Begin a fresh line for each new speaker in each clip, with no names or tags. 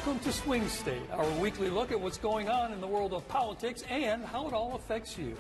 Welcome to Swing State, our weekly look at what's going on in the world of politics and how it all affects you.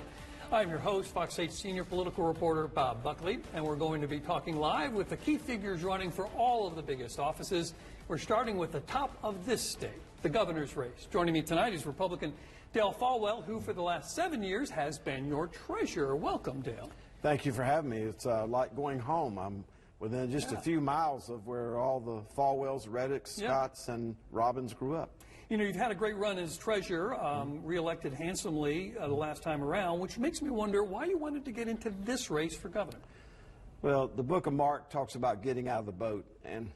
I'm your host, Fox 8 senior political reporter Bob Buckley, and we're going to be talking live with the key figures running for all of the biggest offices. We're starting with the top of this state, the governor's race. Joining me tonight is Republican Dale Folwell, who for the last 7 years has been your treasurer. Welcome, Dale.
Thank you for having me. It's like going home. I'm within just a few miles of where all the Folwells, Reddicks, Scotts, and Robbins grew up.
You know, you've had a great run as treasurer, reelected handsomely the last time around, which makes me wonder why you wanted to get into this race for governor.
Well, the book of Mark talks about getting out of the boat, and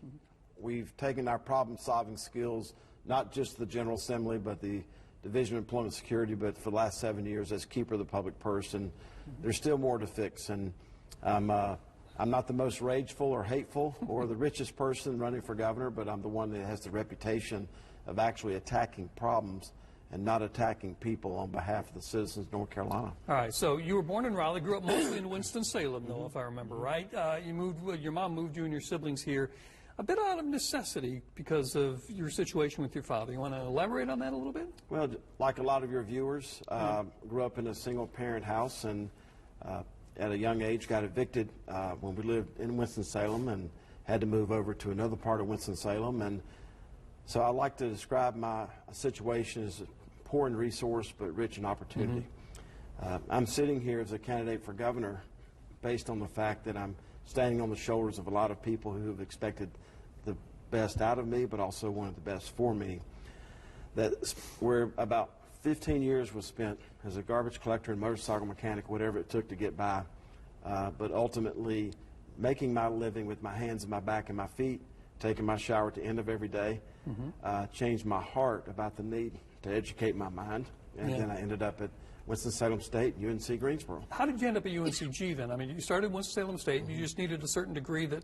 we've taken our problem-solving skills, not just the General Assembly, but the Division of Employment Security, but for the last 7 years as keeper of the public purse, and there's still more to fix. And I'm not the most rageful or hateful or the richest person running for governor, but I'm the one that has the reputation of actually attacking problems and not attacking people on behalf of the citizens of North Carolina.
All right, so you were born in Raleigh, grew up mostly in Winston-Salem, though, if I remember right. Your mom moved you and your siblings here a bit out of necessity because of your situation with your father. You want to elaborate on that a little bit?
Well, like a lot of your viewers, grew up in a single-parent house and at a young age got evicted when we lived in Winston-Salem and had to move over to another part of Winston-Salem. And so I like to describe my situation as poor in resource but rich in opportunity. I'm sitting here as a candidate for governor based on the fact that I'm standing on the shoulders of a lot of people who have expected the best out of me but also wanted the best for me. Where about 15 years was spent as a garbage collector and motorcycle mechanic, whatever it took to get by, but ultimately making my living with my hands and my back and my feet, taking my shower at the end of every day, changed my heart about the need to educate my mind, and then I ended up at Winston-Salem State, UNC Greensboro.
How did you end up at UNCG then? I mean, you started at Winston-Salem State, you just needed a certain degree that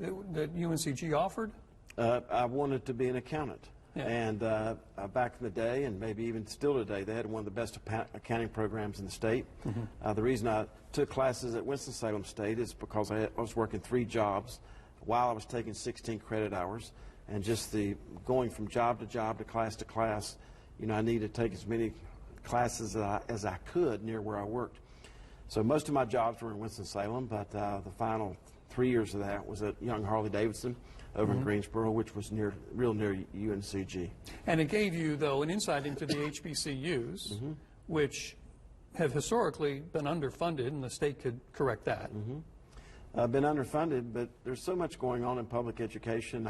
UNCG offered?
I wanted to be an accountant. And back in the day, and maybe even still today, they had one of the best accounting programs in the state. The reason I took classes at Winston-Salem State is because I was working 3 jobs while I was taking 16 credit hours, and just the going from job to class, you know, I needed to take as many classes as I could near where I worked. So most of my jobs were in Winston-Salem, but the final 3 years of that was at Young Harley-Davidson over in Greensboro, which was real near UNCG.
And it gave you, though, an insight into the HBCUs, which have historically been underfunded, and the state could correct that.
Been underfunded, but there's so much going on in public education.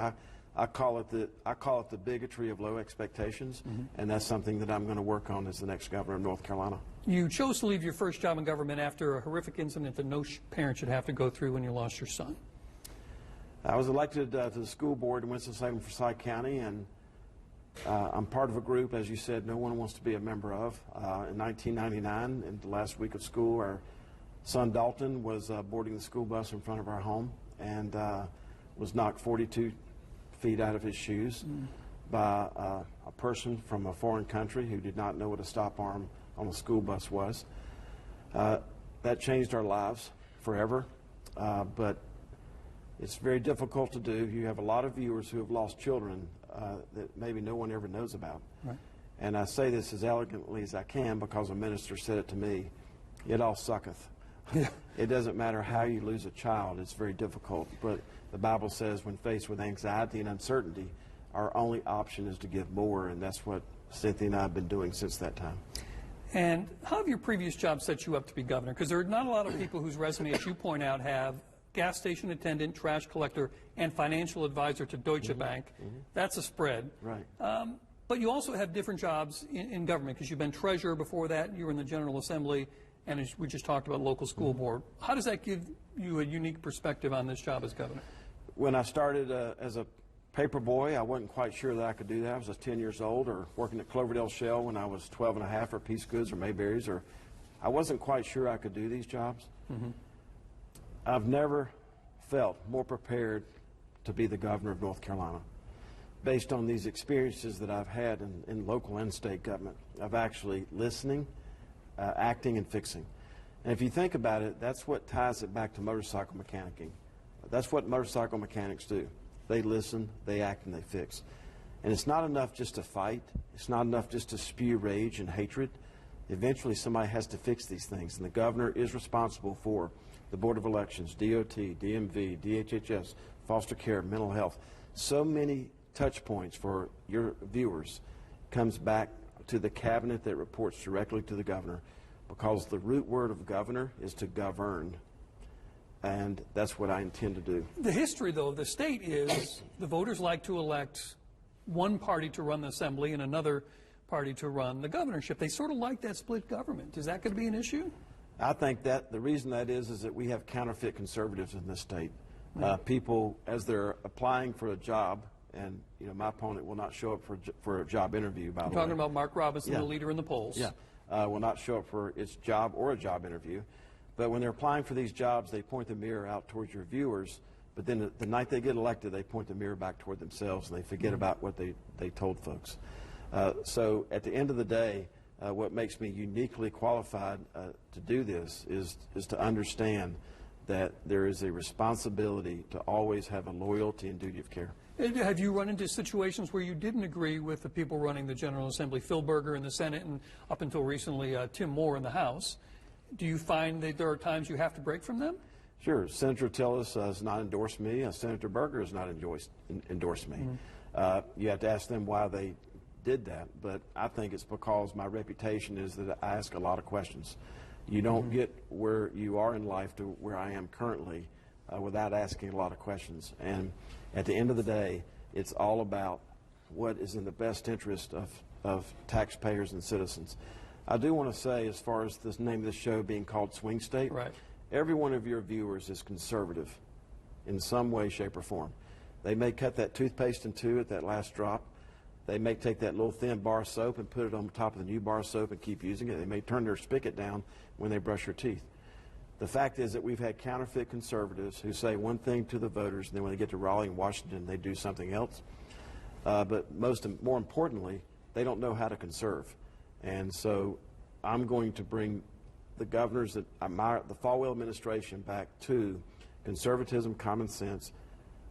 I call it the bigotry of low expectations, and that's something that I'm going to work on as the next governor of North Carolina.
You chose to leave your first job in government after a horrific incident that no parent should have to go through when you lost your son.
I was elected to the school board in Winston-Salem, Forsyth County, and I'm part of a group, as you said, no one wants to be a member of. In 1999, in the last week of school, our son Dalton was boarding the school bus in front of our home and was knocked 42 feet out of his shoes by a person from a foreign country who did not know what a stop arm on a school bus was. That changed our lives forever, but it's very difficult to do. You have a lot of viewers who have lost children that maybe no one ever knows about. Right. And I say this as elegantly as I can because a minister said it to me, it all sucketh. It doesn't matter how you lose a child, it's very difficult. But the Bible says when faced with anxiety and uncertainty, our only option is to give more, and that's what Cynthia and I have been doing since that time.
And how have your previous jobs set you up to be governor? Because there are not a lot of people whose resume, as you point out, have gas station attendant, trash collector, and financial advisor to Deutsche Bank. That's a spread.
Right.
But you also have different jobs in government, because you've been treasurer before that, you were in the General Assembly, and as we just talked about, local school board. How does that give you a unique perspective on this job as governor?
When I started as a paper boy, I wasn't quite sure that I could do that. I was 10 years old, or working at Cloverdale Shell when I was 12 and a half, or Peace Goods or Mayberry's, or I wasn't quite sure I could do these jobs. I've never felt more prepared to be the governor of North Carolina based on these experiences that I've had in local and state government of actually listening, acting, and fixing. And if you think about it, that's what ties it back to motorcycle mechanicking. That's what motorcycle mechanics do. They listen, they act, and they fix. And it's not enough just to fight. It's not enough just to spew rage and hatred. Eventually, somebody has to fix these things, and the governor is responsible for the Board of Elections, DOT, DMV, DHHS, foster care, mental health. So many touch points for your viewers comes back to the cabinet that reports directly to the governor, because the root word of governor is to govern. And that's what I intend to do.
The history, though, of the state is the voters like to elect one party to run the assembly and another party to run the governorship. They sort of like that split government. Is that going to be an issue?
I think that the reason that is that we have counterfeit conservatives in this state. People, as they're applying for a job, and you know, my opponent will not show up for a job interview, by the way.
Talking about Mark Robinson,
Yeah.
the leader in the polls.
Yeah, will not show up for its job or a job interview. But when they're applying for these jobs, they point the mirror out towards your viewers. But then the night they get elected, they point the mirror back toward themselves, and they forget about what they told folks. So at the end of the day, what makes me uniquely qualified to do this is to understand that there is a responsibility to always have a loyalty and duty of care.
Have you run into situations where you didn't agree with the people running the General Assembly, Phil Berger in the Senate, and up until recently Tim Moore in the House? Do you find that there are times you have to break from them?
Sure. Senator Tillis has not endorsed me. Senator Berger has not endorsed me. You have to ask them why they did that, but I think it's because my reputation is that I ask a lot of questions. You don't get where you are in life to where I am currently without asking a lot of questions. And at the end of the day, it's all about what is in the best interest of taxpayers and citizens. I do want to say, as far as the name of the show being called Swing State,
right,
every one of your viewers is conservative in some way, shape, or form. They may cut that toothpaste in two at that last drop. They may take that little thin bar of soap and put it on top of the new bar of soap and keep using it. They may turn their spigot down when they brush their teeth. The fact is that we've had counterfeit conservatives who say one thing to the voters, and then when they get to Raleigh and Washington, they do something else. But more importantly, they don't know how to conserve. And so I'm going to bring the governors, the Falwell administration, back to conservatism, common sense,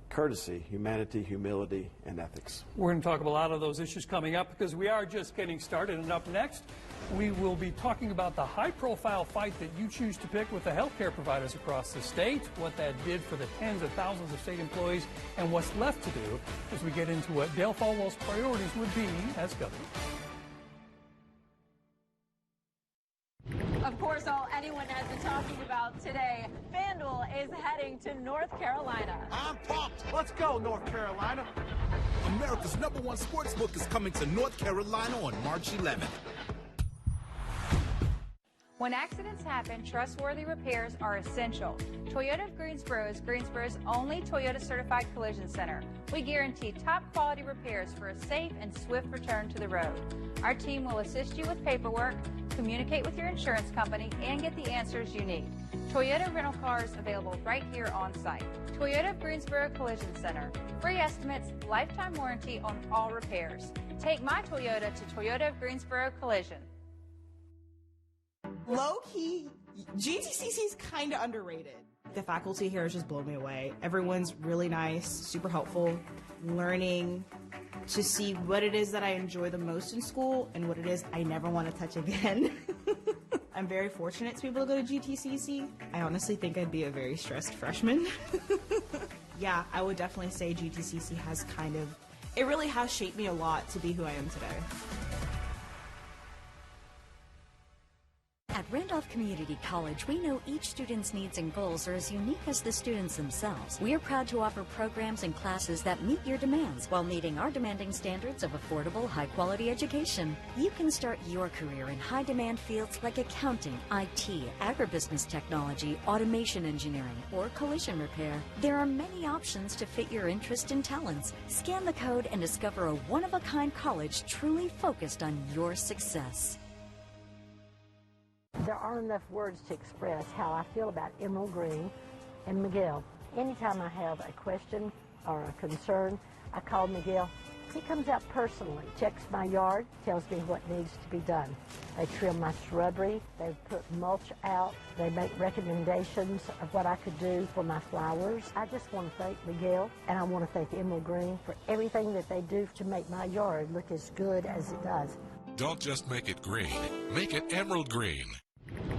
courtesy, humanity, humility, and ethics.
We're going to talk about a lot of those issues coming up because we are just getting started. And up next, we will be talking about the high-profile fight that you choose to pick with the healthcare providers across the state, what that did for the tens of thousands of state employees, and what's left to do as we get into what Dale Folwell's priorities would be as governor.
Of course, all anyone has been talking about today, FanDuel is heading to North Carolina.
I'm pumped. Let's go, North Carolina. America's #1 sportsbook is coming to North Carolina on March 11th.
When accidents happen, trustworthy repairs are essential. Toyota of Greensboro is Greensboro's only Toyota certified collision center. We guarantee top quality repairs for a safe and swift return to the road. Our team will assist you with paperwork, communicate with your insurance company, and get the answers you need. Toyota rental cars available right here on site. Toyota of Greensboro Collision Center. Free estimates, lifetime warranty on all repairs. Take my Toyota to Toyota of Greensboro Collision.
Low-key, GTCC is kind of underrated. The faculty here has just blown me away. Everyone's really nice, super helpful, learning to see what it is that I enjoy the most in school and what it is I never want to touch again. I'm very fortunate to be able to go to GTCC. I honestly think I'd be a very stressed freshman. Yeah, I would definitely say GTCC has it really has shaped me a lot to be who I am today.
At Randolph Community College, we know each student's needs and goals are as unique as the students themselves. We are proud to offer programs and classes that meet your demands while meeting our demanding standards of affordable, high-quality education. You can start your career in high-demand fields like accounting, IT, agribusiness technology, automation engineering, or collision repair. There are many options to fit your interest and talents. Scan the code and discover a one-of-a-kind college truly focused on your success.
There aren't enough words to express how I feel about Emerald Green and Miguel. Anytime I have a question or a concern, I call Miguel He comes out personally, checks my yard, tells me what needs to be done. They trim my shrubbery, they put mulch out, they make recommendations of what I could do for my flowers. I just want to thank Miguel, and I want to thank Emerald Green for everything that they do to make my yard look as good as it does.
Don't just make it green, make it emerald green.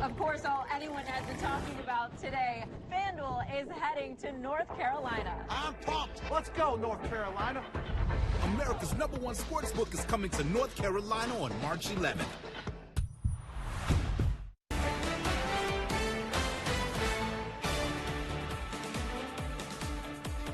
Of course, all anyone has been talking about today, FanDuel is heading to North Carolina.
I'm pumped. Let's go, North Carolina. America's #1 sportsbook is coming to North Carolina on March 11th.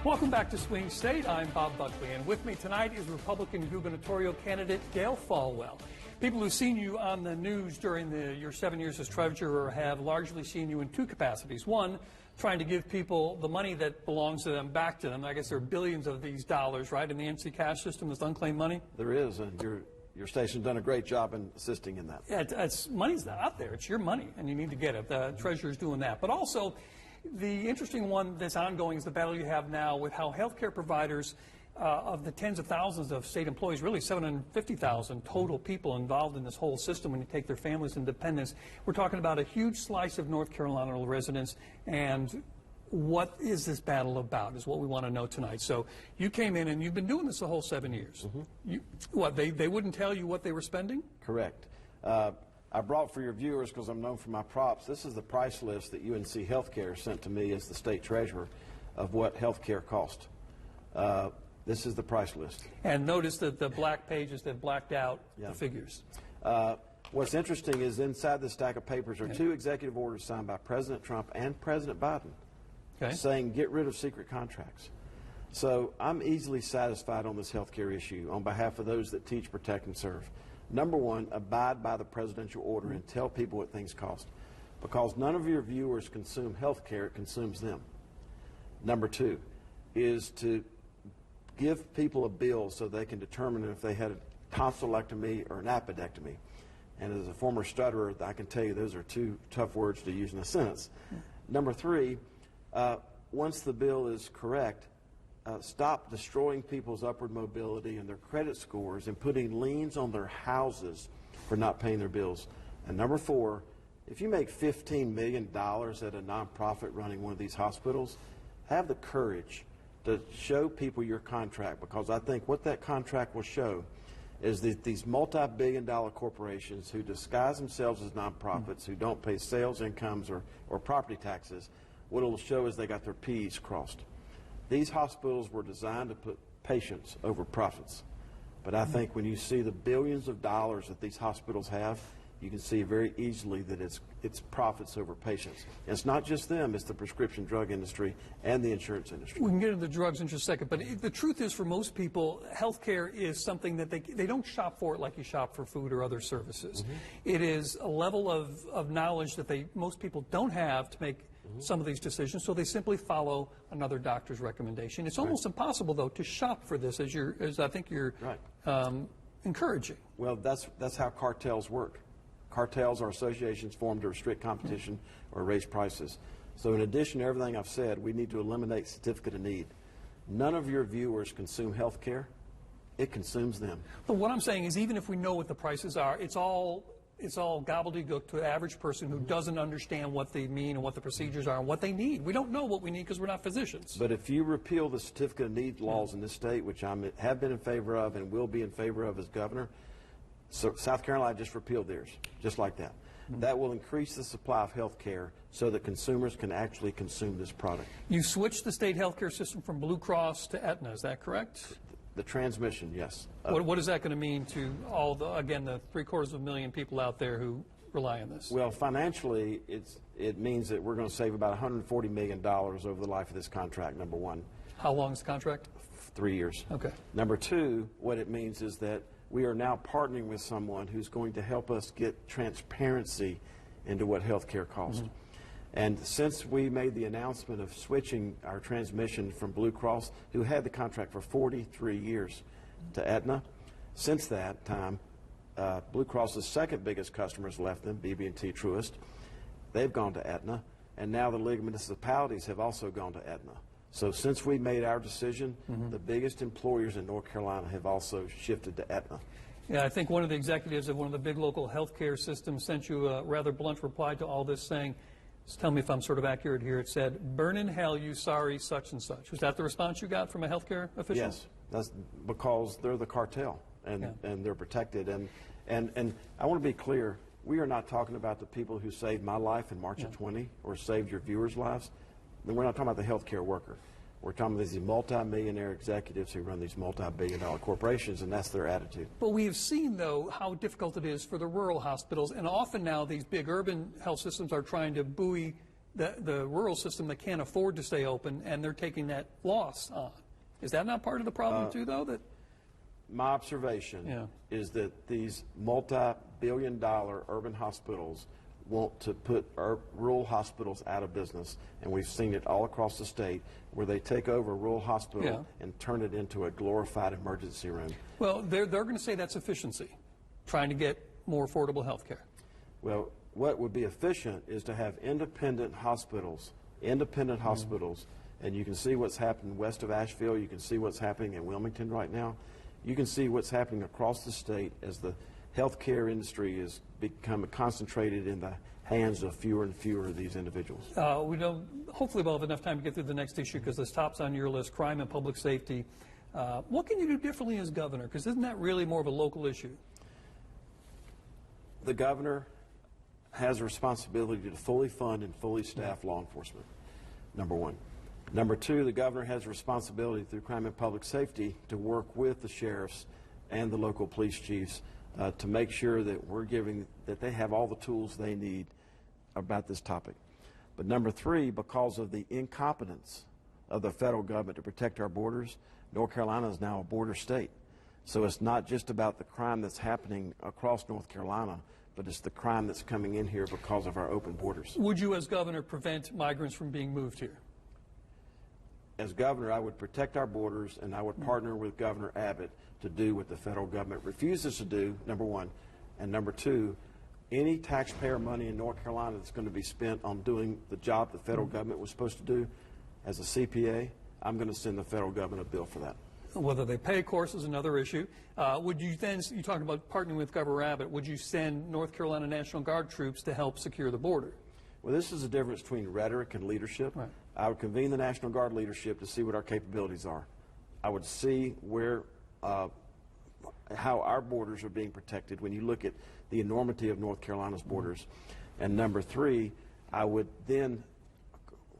Welcome back to Swing State. I'm Bob Buckley, and with me tonight is Republican gubernatorial candidate Gail Falwell. People who've seen you on the news during your 7 years as treasurer have largely seen you in two capacities. One, trying to give people the money that belongs to them back to them. I guess there are billions of these dollars, right, in the NC cash system, this unclaimed money?
There is, and your station's done a great job in assisting in that.
Yeah, money's not out there. It's your money, and you need to get it. The treasurer's doing that. But also, the interesting one that's ongoing is the battle you have now with how healthcare providers, of the tens of thousands of state employees, really 750,000 total people involved in this whole system when you take their families and dependents. We're talking about a huge slice of North Carolina residents, and what is this battle about is what we want to know tonight. So you came in and you've been doing this the whole 7 years. They wouldn't tell you what they were spending?
Correct. I brought for your viewers, because I'm known for my props, this is the price list that UNC Healthcare sent to me as the state treasurer of what healthcare cost. This is the price list.
And notice that the black pages that blacked out the figures.
What's interesting is inside this stack of papers are two executive orders signed by President Trump and President Biden saying get rid of secret contracts. So I'm easily satisfied on this health care issue on behalf of those that teach, protect, and serve. Number one, abide by the presidential order and tell people what things cost. Because none of your viewers consume health care, it consumes them. Number two is to give people a bill so they can determine if they had a tonsillectomy or an appendectomy. And as a former stutterer, I can tell you those are two tough words to use in a sentence. Number three, once the bill is correct, stop destroying people's upward mobility and their credit scores and putting liens on their houses for not paying their bills. And number four, if you make $15 million at a nonprofit running one of these hospitals, have the courage to show people your contract, because I think what that contract will show is that these multi-billion-dollar corporations who disguise themselves as nonprofits, who don't pay sales incomes or property taxes, what it will show is they got their P's crossed. These hospitals were designed to put patients over profits. But I think when you see the billions of dollars that these hospitals have, you can see very easily that it's profits over patients. And it's not just them, it's the prescription drug industry and the insurance industry.
We can get into the drugs in just a second, but the truth is for most people, healthcare is something that they don't shop for it like you shop for food or other services. It is a level of knowledge that most people don't have to make some of these decisions, so they simply follow another doctor's recommendation. It's almost impossible, though, to shop for this, as I think you're encouraging.
Well, that's how cartels work. Cartels are associations formed to restrict competition or raise prices. So in addition to everything I've said, we need to eliminate certificate of need. None of your viewers consume health care. It consumes them.
But what I'm saying is, even if we know what the prices are, it's all gobbledygook to an average person who doesn't understand what they mean and what the procedures are and what they need. We don't know what we need because we're not physicians.
But if you repeal the certificate of need laws in this state, which I have been in favor of and will be in favor of as governor, so South Carolina just repealed theirs, just like that. That will increase the supply of health care so that consumers can actually consume this product.
You switched the state health care system from Blue Cross to Aetna, is that correct?
The transmission, yes.
What is that going to mean to all the 750,000 people out there who rely on this?
Well, financially, it means that we're going to save about $140 million over the life of this contract, number one.
How long is the contract?
3 years.
Okay.
Number two, what it means is that we are now partnering with someone who's going to help us get transparency into what health care costs. And since we made the announcement of switching our transmission from Blue Cross, who had the contract for 43 years, to Aetna, since that time, Blue Cross's second biggest customers left them, BB&T Truist. They've gone to Aetna, and now the League of Municipalities have also gone to Aetna. So since we made our decision, the biggest employers in North Carolina have also shifted to Aetna.
Yeah, I think one of the executives of one of the big local healthcare systems sent you a rather blunt reply to all this saying, just tell me if I'm sort of accurate here, it said, burn in hell, you sorry, such and such. Was that the response you got from a healthcare official?
Yes, that's because they're the cartel and they're protected. And I want to be clear, we are not talking about the people who saved my life in March of 20 or saved your viewers' lives. And we're not talking about the healthcare worker. We're talking about these multi-millionaire executives who run these multi-billion-dollar corporations, and that's their attitude.
But we have seen, though, how difficult it is for the rural hospitals, and often now these big urban health systems are trying to buoy the rural system that can't afford to stay open, and they're taking that loss on. Is that not part of the problem, too, though? That
my observation is that these multi-billion-dollar urban hospitals want to put rural hospitals out of business, and we've seen it all across the state where they take over a rural hospital and turn it into a glorified emergency room.
Well, they're going to say that's efficiency, trying to get more affordable health care.
Well, what would be efficient is to have independent hospitals, and you can see what's happening west of Asheville, you can see what's happening in Wilmington right now, you can see what's happening across the state as the healthcare industry has become concentrated in the hands of fewer and fewer of these individuals.
Hopefully we'll have enough time to get through the next issue because this top's on your list, crime and public safety. What can you do differently as governor? Because isn't that really more of a local issue?
The governor has a responsibility to fully fund and fully staff law enforcement, number one. Number two, the governor has a responsibility through crime and public safety to work with the sheriffs and the local police chiefs to make sure that that they have all the tools they need about this topic. But number three, because of the incompetence of the federal government to protect our borders, North Carolina is now a border state. So it's not just about the crime that's happening across North Carolina, but it's the crime that's coming in here because of our open borders.
Would you, as governor, prevent migrants from being moved here?
As governor, I would protect our borders, and I would partner with Governor Abbott to do what the federal government refuses to do, number one. And number two, any taxpayer money in North Carolina that's going to be spent on doing the job the federal government was supposed to do, as a CPA, I'm going to send the federal government a bill for that.
Whether they pay, of course, is another issue. Would you then, you talked about partnering with Governor Abbott, would you send North Carolina National Guard troops to help secure the border?
Well, this is the difference between rhetoric and leadership. Right. I would convene the National Guard leadership to see what our capabilities are. I would see where, how our borders are being protected when you look at the enormity of North Carolina's borders. And number three, I would then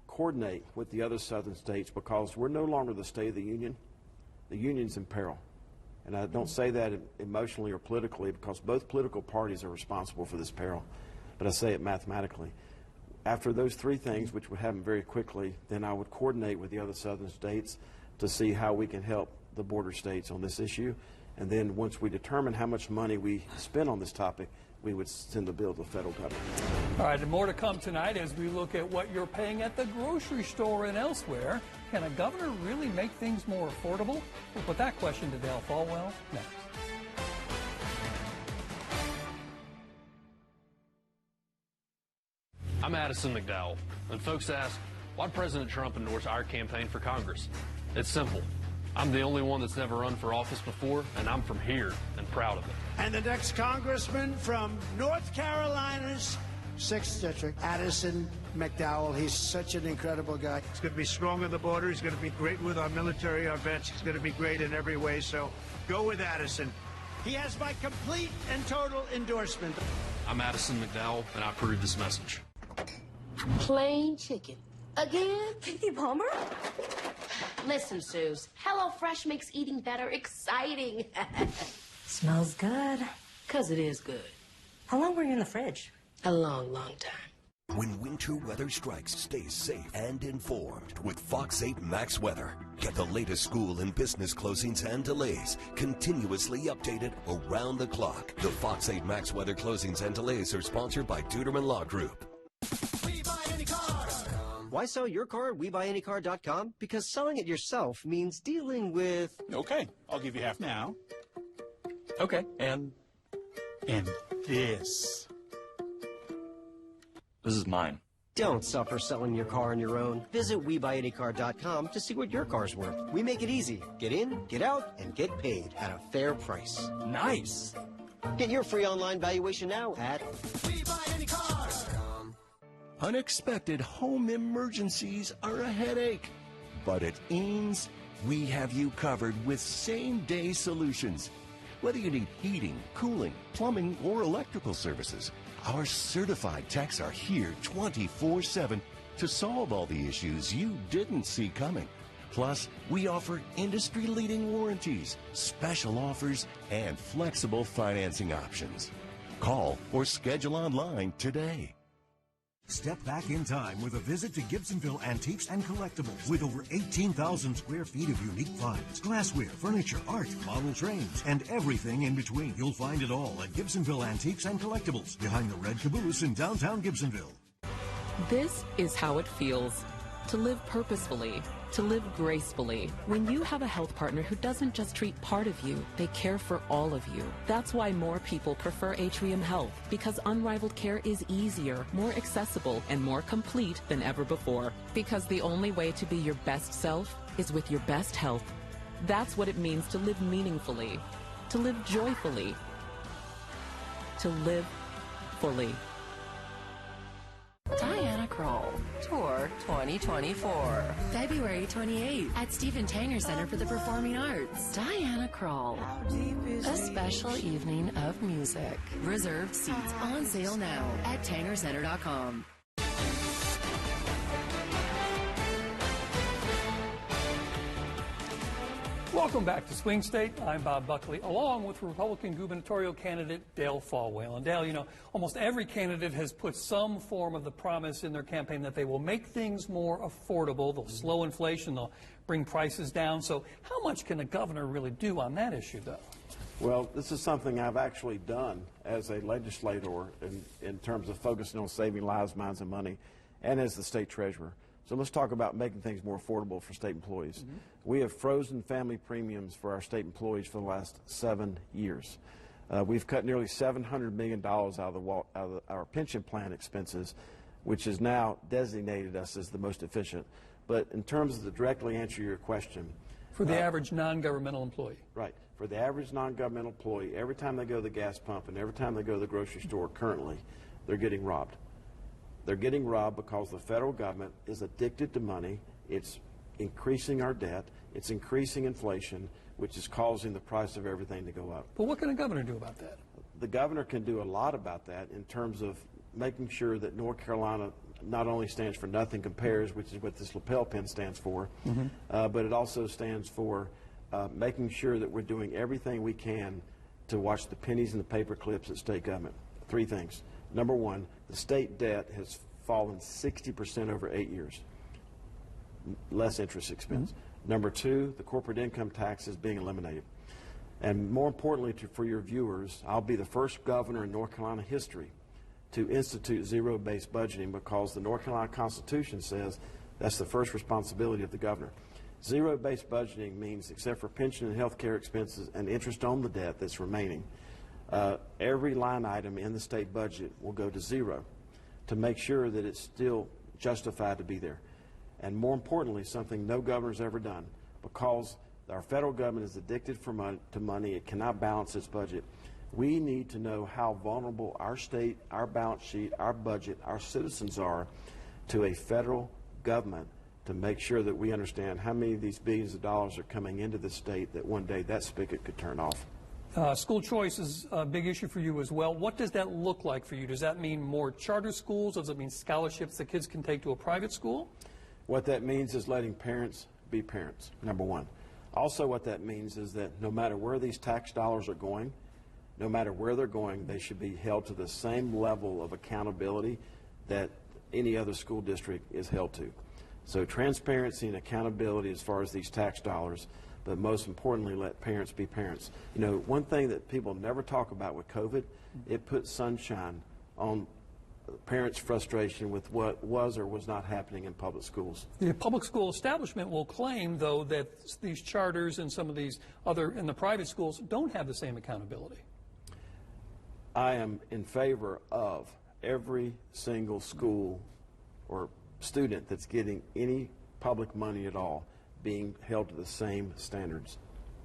coordinate with the other southern states because we're no longer the state of the union. The union's in peril. And I don't say that emotionally or politically because both political parties are responsible for this peril, but I say it mathematically. After those three things, which would happen very quickly, then I would coordinate with the other southern states to see how we can help the border states on this issue. And then once we determine how much money we spend on this topic, we would send the bill to the federal government.
All right, and more to come tonight as we look at what you're paying at the grocery store and elsewhere. Can a governor really make things more affordable? We'll put that question to Dale Falwell next.
I'm Addison McDowell, and folks ask, why'd President Trump endorse our campaign for Congress? It's simple. I'm the only one that's never run for office before, and I'm from here and proud of it.
And the next congressman from North Carolina's 6th District, Addison McDowell. He's such an incredible guy.
He's going to be strong on the border. He's going to be great with our military, our vets. He's going to be great in every way. So go with Addison.
He has my complete and total endorsement.
I'm Addison McDowell, and I approve this message.
Plain chicken. Again? Kiki Palmer? Listen, Suze, HelloFresh makes eating better exciting.
Smells good.
'Cause it is good.
How long were you in the fridge?
A long, long time.
When winter weather strikes, stay safe and informed with Fox 8 Max Weather. Get the latest school and business closings and delays, continuously updated around the clock. The Fox 8 Max Weather closings and delays are sponsored by Duderman Law Group.
Why sell your car at WeBuyAnyCar.com? Because selling it yourself means dealing with...
Okay, I'll give you half now.
Okay, and
this.
This is mine.
Don't suffer selling your car on your own. Visit WeBuyAnyCar.com to see what your car's worth. We make it easy. Get in, get out, and get paid at a fair price.
Nice.
Get your free online valuation now at
WeBuyAnyCar.com.
Unexpected home emergencies are a headache. But at Eanes, we have you covered with same-day solutions. Whether you need heating, cooling, plumbing, or electrical services, our certified techs are here 24/7 to solve all the issues you didn't see coming. Plus, we offer industry-leading warranties, special offers, and flexible financing options. Call or schedule online today.
Step back in time with a visit to Gibsonville Antiques and Collectibles. With over 18,000 square feet of unique finds, glassware, furniture, art, model trains, and everything in between. You'll find it all at Gibsonville Antiques and Collectibles, behind the Red Caboose in downtown Gibsonville.
This is how it feels to live purposefully, to live gracefully. When you have a health partner who doesn't just treat part of you, they care for all of you. That's why more people prefer Atrium Health, because unrivaled care is easier, more accessible, and more complete than ever before. Because the only way to be your best self is with your best health. That's what it means to live meaningfully, to live joyfully, to live fully.
Diana Kroll, Tour 2024. February 28th at Stephen Tanger Center for the Performing Arts. Diana Kroll. A special evening of music. Reserved seats on sale now at tangercenter.com.
Welcome back to Swing State. I'm Bob Buckley, along with Republican gubernatorial candidate Dale Folwell. And Dale, you know, almost every candidate has put some form of the promise in their campaign that they will make things more affordable. They'll slow inflation. They'll bring prices down. So how much can a governor really do on that issue, though?
Well, this is something I've actually done as a legislator in terms of focusing on saving lives, minds, and money, and as the state treasurer. So let's talk about making things more affordable for state employees. We have frozen family premiums for our state employees for the last 7 years. We've cut nearly $700 million out of our pension plan expenses, which has now designated us as the most efficient. But in terms of to directly answer your question.
For the average non-governmental employee.
Right. For the average non-governmental employee, every time they go to the gas pump and every time they go to the grocery store currently, they're getting robbed. They're getting robbed because the federal government is addicted to money. It's increasing our debt. It's increasing inflation, which is causing the price of everything to go up.
But what can a governor do about that?
The governor can do a lot about that in terms of making sure that North Carolina not only stands for Nothing Compares, which is what this lapel pin stands for, but it also stands for making sure that we're doing everything we can to watch the pennies and the paper clips at state government. 3 things. Number 1, the state debt has fallen 60% over 8 years. Less interest expense. Number 2, the corporate income tax is being eliminated. And more importantly for your viewers, I'll be the first governor in North Carolina history to institute zero-based budgeting, because the North Carolina Constitution says that's the first responsibility of the governor. Zero-based budgeting means, except for pension and health care expenses and interest on the debt that's remaining, every line item in the state budget will go to zero to make sure that it's still justified to be there. And more importantly, something no governor's ever done, because our federal government is addicted to money, it cannot balance its budget. We need to know how vulnerable our state, our balance sheet, our budget, our citizens are to a federal government, to make sure that we understand how many of these billions of dollars are coming into the state that one day that spigot could turn off.
School choice is a big issue for you as well. What does that look like for you? Does that mean more charter schools? Does it mean scholarships that kids can take to a private school?
What that means is letting parents be parents, number 1. Also what that means is that no matter where these tax dollars are going, no matter where they're going, they should be held to the same level of accountability that any other school district is held to. So transparency and accountability as far as these tax dollars, but most importantly, let parents be parents. You know, one thing that people never talk about with COVID, it put sunshine on parents' frustration with what was or was not happening in public schools.
The public school establishment will claim, though, that these charters and some of these other in the private schools don't have the same accountability.
I am in favor of every single school or student that's getting any public money at all being held to the same standards.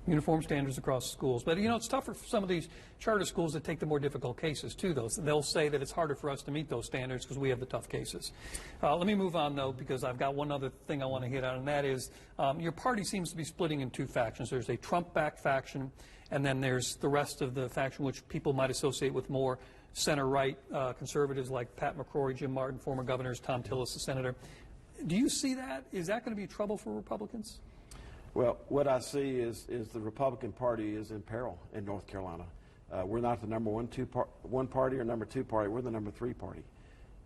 Uniform standards across schools. But, you know, it's tougher for some of these charter schools that take the more difficult cases, too, though. They'll say that it's harder for us to meet those standards because we have the tough cases. Let me move on, though, because I've got one other thing I want to hit on, and that is your party seems to be splitting in two factions. There's a Trump-backed faction, and then there's the rest of the faction, which people might associate with more center-right conservatives like Pat McCrory, Jim Martin, former governors, Tom Tillis, the senator. Do you see that? Is that going to be trouble for Republicans?
Well, what I see is the Republican Party is in peril in North Carolina. We're not the number one party or number 2 party. We're the number 3 party.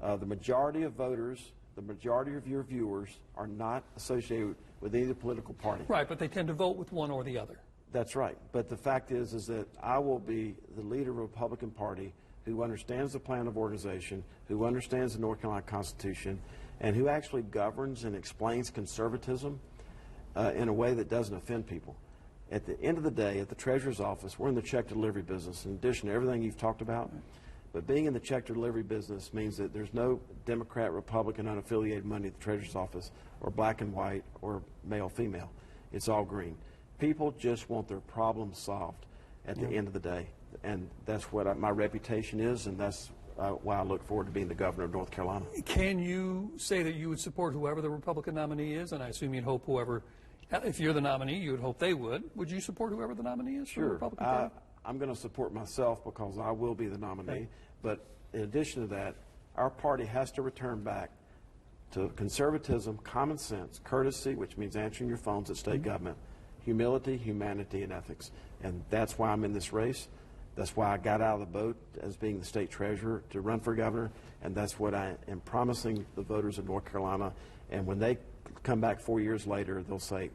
The majority of voters, the majority of your viewers are not associated with either political party.
Right, but they tend to vote with one or the other.
That's right. But the fact is that I will be the leader of the Republican Party who understands the plan of organization, who understands the North Carolina Constitution, and who actually governs and explains conservatism in a way that doesn't offend people. At the end of the day, at the Treasurer's office, we're in the check delivery business, in addition to everything you've talked about. But being in the check delivery business means that there's no Democrat, Republican, unaffiliated money at the Treasurer's office, or black and white, or male, female. It's all green. People just want their problems solved at the end of the day. And that's what my reputation is, and that's why I look forward to being the governor of North Carolina.
Can you say that you would support whoever the Republican nominee is? And I assume you'd hope whoever, if you're the nominee, you would hope they would. Would you support whoever the nominee is for the Republican Party?
I'm going to support myself because I will be the nominee. Okay. But in addition to that, our party has to return back to conservatism, common sense, courtesy, which means answering your phones at state government, humility, humanity, and ethics. And that's why I'm in this race. That's why I got out of the boat as being the state treasurer to run for governor, and that's what I am promising the voters of North Carolina. And when they come back 4 years later, they'll say,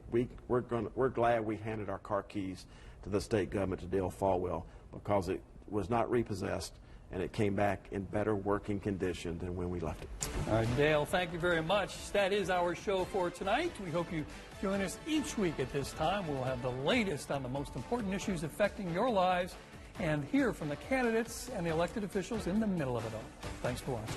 we're glad we handed our car keys to the state government to Dale Folwell because it was not repossessed and it came back in better working condition than when we left it.
All right, Dale, thank you very much. That is our show for tonight. We hope you join us each week at this time. We'll have the latest on the most important issues affecting your lives and hear from the candidates and the elected officials in the middle of it all. Thanks for watching.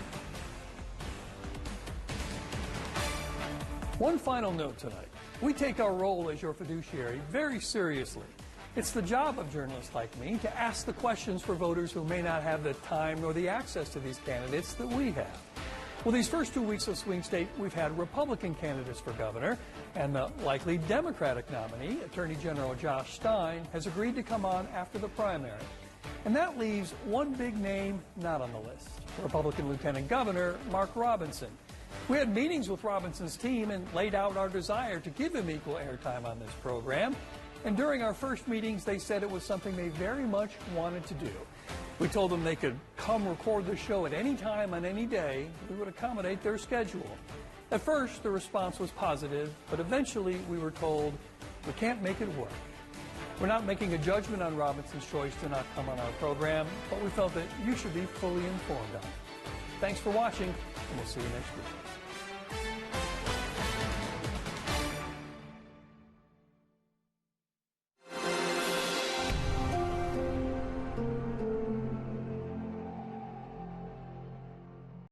One final note tonight. We take our role as your fiduciary very seriously. It's the job of journalists like me to ask the questions for voters who may not have the time nor the access to these candidates that we have. Well, these first 2 weeks of swing state, we've had Republican candidates for governor, and the likely Democratic nominee, Attorney General Josh Stein, has agreed to come on after the primary. And that leaves one big name not on the list, Republican Lieutenant Governor Mark Robinson. We had meetings with Robinson's team and laid out our desire to give him equal airtime on this program. And during our first meetings, they said it was something they very much wanted to do. We told them they could come record the show at any time on any day. We would accommodate their schedule. At first, the response was positive, but eventually we were told we can't make it work. We're not making a judgment on Robinson's choice to not come on our program, but we felt that you should be fully informed on it. Thanks for watching, and we'll see you next week.